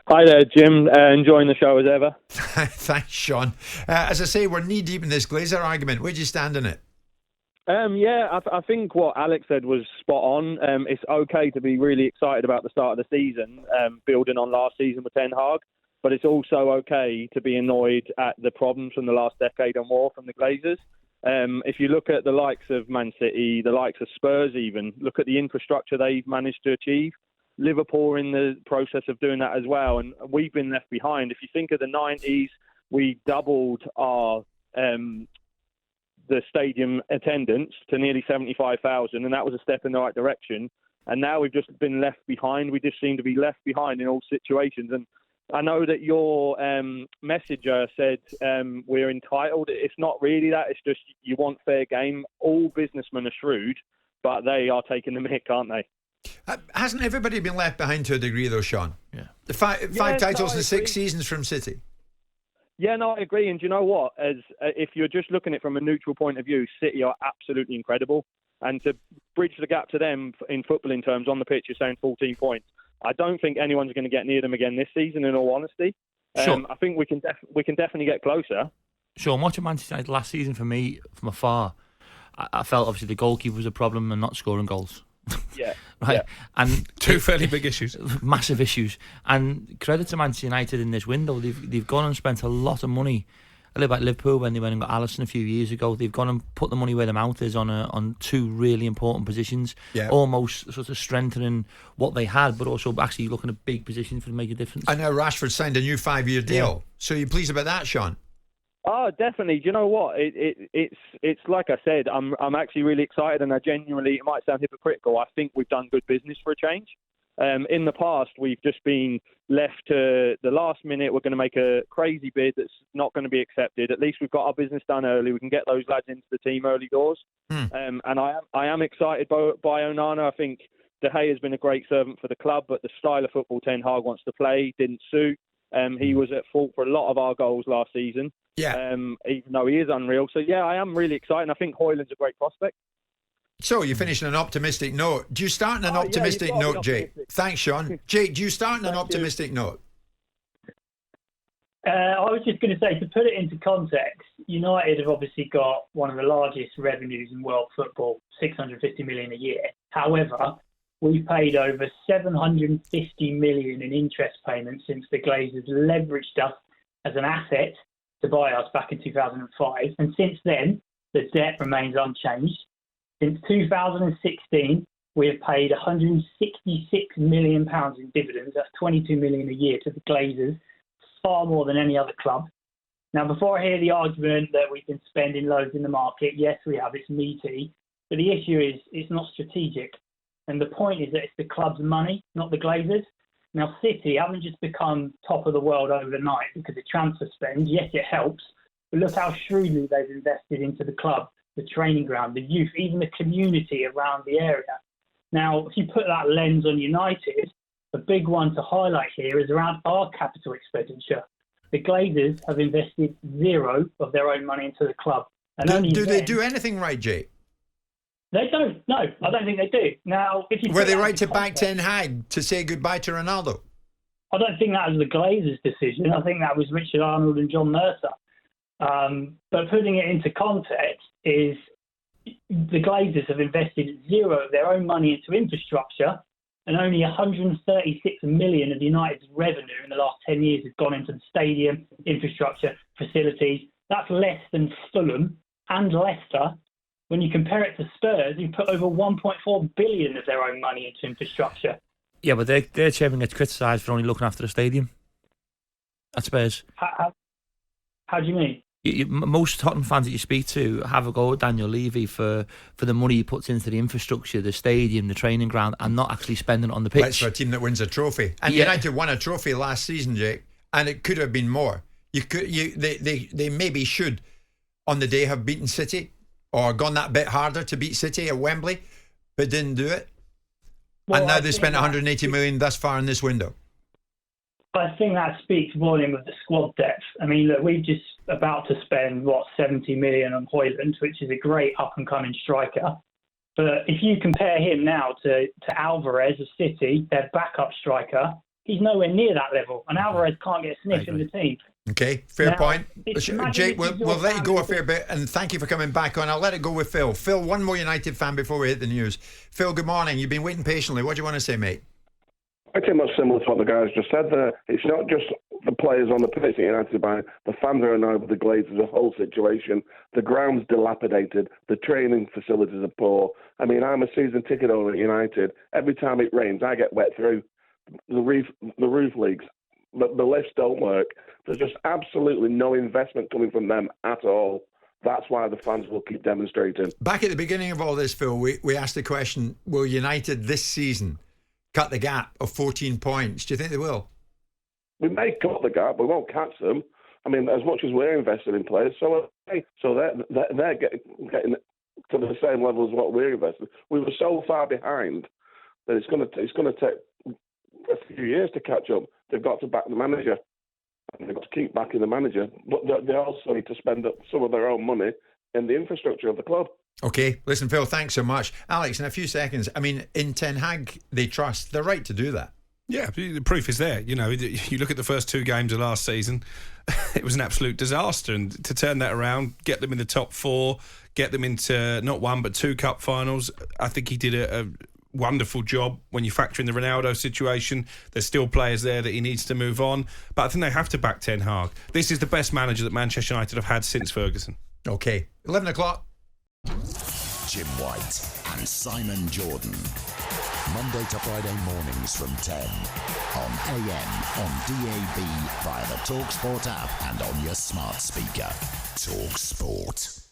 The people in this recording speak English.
Hi there, Jim. Enjoying the show as ever. Thanks, Sean. As I say, we're knee-deep in this Glazer argument. Where do you stand on it? I think what Alex said was spot on. It's okay to be really excited about the start of the season, building on last season with Ten Hag, but it's also okay to be annoyed at the problems from the last decade or more from the Glazers. If you look at the likes of Man City, the likes of Spurs even, look at the infrastructure they've managed to achieve. Liverpool are in the process of doing that as well, and we've been left behind. If you think of the 90s, we doubled our the stadium attendance to nearly 75,000, and that was a step in the right direction. And now we've just been left behind. We just seem to be left behind in all situations. And I know that your messenger said we're entitled. It's not really that. It's just you want fair game. All businessmen are shrewd, but they are taking the mick, aren't they? Hasn't everybody been left behind to a degree, though, Sean? Yeah. The five titles in 6 seasons from City. Yeah, no, I agree. And do you know what? If you're just looking at it from a neutral point of view, City are absolutely incredible. And to bridge the gap to them in footballing terms on the pitch, you're saying 14 points. I don't think anyone's going to get near them again this season, in all honesty. Sure. I think we can definitely get closer. Sure, watching Manchester United last season for me, from afar, I felt obviously the goalkeeper was a problem and not scoring goals. Yeah. Right. Yeah. And two fairly big issues. Massive issues. And credit to Manchester United in this window. They've gone and spent a lot of money. A little like Liverpool when they went and got Alisson a few years ago. They've gone and put the money where their mouth is on two really important positions. Yeah. Almost sort of strengthening what they had, but also actually looking at big positions for to make a difference. And now Rashford signed a new 5-year deal. Yeah. So you're pleased about that, Sean? Oh, definitely. Do you know what? It's like I said, I'm actually really excited, and I genuinely, it might sound hypocritical, I think we've done good business for a change. In the past, we've just been left to the last minute. We're going to make a crazy bid that's not going to be accepted. At least we've got our business done early. We can get those lads into the team early doors. And I am excited by Onana. I think De Gea has been a great servant for the club, but the style of football Ten Hag wants to play didn't suit. He was at fault for a lot of our goals last season. Yeah. Even though he is unreal. So, yeah, I am really excited. I think Højlund's a great prospect. So you finish on an optimistic note. Do you start on an optimistic note, Jake? Thanks, Sean. Jake, do you start on an optimistic note? I was just going to say, to put it into context, United have obviously got one of the largest revenues in world football, 650 million a year. However, we've paid over 750 million in interest payments since the Glazers leveraged us as an asset to buy us back in 2005. And since then, the debt remains unchanged. Since 2016, we have paid £166 million in dividends. That's 22 million a year to the Glazers, far more than any other club. Now, before I hear the argument that we've been spending loads in the market, yes, we have. It's meaty. But the issue is it's not strategic. And the point is that it's the club's money, not the Glazers. Now, City haven't just become top of the world overnight because of transfer spend. Yes, it helps. But look how shrewdly they've invested into the club, the training ground, the youth, even the community around the area. Now, if you put that lens on United, the big one to highlight here is around our capital expenditure. The Glazers have invested zero of their own money into the club. And do they do anything right, Jake? They don't. No, I don't think they do. Now, if you were they right to back Ten Hag to say goodbye to Ronaldo? I don't think that was the Glazers' decision. I think that was Richard Arnold and John Mercer. But putting it into context is the Glazers have invested zero of their own money into infrastructure, and only 136 million of United's revenue in the last 10 years has gone into the stadium, infrastructure, facilities. That's less than Fulham and Leicester. When you compare it to Spurs, who put over 1.4 billion of their own money into infrastructure. Yeah, but their chairman gets criticised for only looking after the stadium at Spurs. How do you mean? Most Tottenham fans that you speak to have a go at Daniel Levy for the money he puts into the infrastructure, the stadium, the training ground, and not actually spending it on the pitch. That's for a team that wins a trophy. And United won a trophy last season, Jake, and it could have been more. They maybe should, on the day, have beaten City or gone that bit harder to beat City at Wembley, but didn't do it. Well, and now they spent 180 million thus far in this window. I think that speaks volume of the squad depth. I mean, look, we've just about to spend, 70 million on Højlund, which is a great up-and-coming striker. But if you compare him now to Alvarez of City, their backup striker, he's nowhere near that level, and Alvarez can't get a sniff in the team. Okay, fair point. Jake, we'll let you go a fair bit. bit, and thank you for coming back on. I'll let it go with Phil. Phil, one more United fan before we hit the news. Phil, good morning. You've been waiting patiently. What do you want to say, mate? Pretty much similar to what the guys just said there. It's not just the players on the pitch that United are buying. The fans are annoyed with the Glazers, the whole situation. The ground's dilapidated. The training facilities are poor. I mean, I'm a season ticket owner at United. Every time it rains, I get wet through. The roof leaks. The lifts don't work. There's just absolutely no investment coming from them at all. That's why the fans will keep demonstrating. Back at the beginning of all this, Phil, we asked the question, will United this season cut the gap of 14 points? Do you think they will? We may cut the gap, but we won't catch them. I mean, as much as we're invested in players, so they're getting to the same level as what we're invested. We were so far behind that it's going to take a few years to catch up. They've got to back the manager. And they've got to keep backing the manager. But they also need to spend up some of their own money in the infrastructure of the club. Okay, listen, Phil, thanks so much. Alex, in a few seconds, I mean, in Ten Hag, they trust. They're right to do that. Yeah, the proof is there. You know, you look at the first 2 games of last season, it was an absolute disaster. And to turn that around, get them in the top 4, get them into not 1 but 2 cup finals, I think he did a wonderful job. When you factor in the Ronaldo situation, there's still players there that he needs to move on. But I think they have to back Ten Hag. This is the best manager that Manchester United have had since Ferguson. Okay, 11 o'clock. Jim White and Simon Jordan. Monday to Friday mornings from 10 on AM, on DAB, via the talkSPORT app and on your smart speaker. talkSPORT.